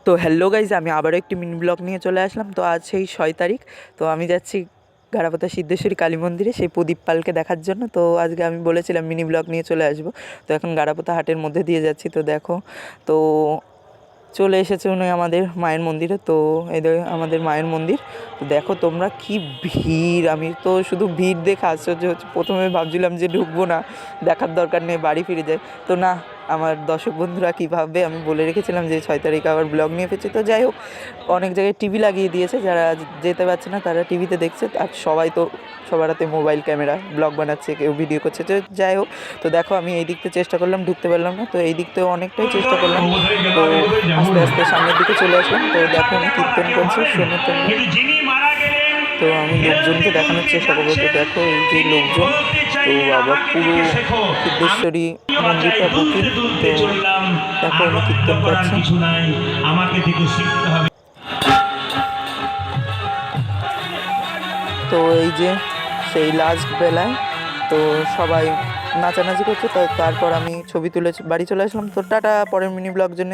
তো hello guys, আমি আবারও একটি মিনি ব্লগ নিয়ে চলে আসলাম। তো আজ সেই 6 তারিখ। তো আমি যাচ্ছি গাড়াপোতা সিদ্ধেশ্বরী কালী মন্দিরে সেই প্রদীপ পালকে দেখার জন্য। তো আজকে আমি বলেছিলাম মিনি ব্লগ নিয়ে চলে আসবো। তো এখন গাড়াপোতা হাটের মধ্যে দিয়ে যাচ্ছি। তো দেখো, তো চলে এসেছে উনি আমাদের মায়ের মন্দিরে। তো এই আমাদের মায়ের মন্দির। তো দেখো তোমরা কি ভিড়! আমি তো শুধু ভিড় দেখে আশ্চর্য হচ্ছে। প্রথমে ভাবছিলাম যে ঢুকবো না, দেখার দরকার নেই, বাড়ি ফিরে যাই। তো না, আমার দর্শক বন্ধুরা কী ভাববে, আমি বলে রেখেছিলাম যে 6 তারিখে আবার ব্লগ নিয়ে ফেলছি। তো যাই হোক, অনেক জায়গায় টিভি লাগিয়ে দিয়েছে, যারা যেতে পারছে না তারা টিভিতে দেখছে। আর সবাই তো সবার হাতে মোবাইল ক্যামেরা, ব্লগ বানাচ্ছে, কেউ ভিডিও করছে। তো যাই হোক, তো দেখো আমি এই দিকতে চেষ্টা করলাম, ঢুকতে পারলাম না। তো এই দিকতেও অনেকটাই চেষ্টা করলাম। তো আস্তে আস্তে সামনের দিকে চলে আসলাম। তো দেখো উনি কীর্তন করছে, শোনো তোমরা। তো আমি লোকজনকে দেখানোর চেষ্টা করবো। তো দেখো এই যে লোকজন, তো বাবা পুরো সিদ্ধেশ্বরী মন্দিরটা বুকিং। তো দেখো উনি কীর্তন করছে। তো এই যে সেই লাস্ট বেলায় তো সবাই নাচানাচি করছে। তো তারপর আমি ছবি তুলে বাড়ি চলে আসলাম। তো টাটা, পরের মিনি ব্লগ জন্য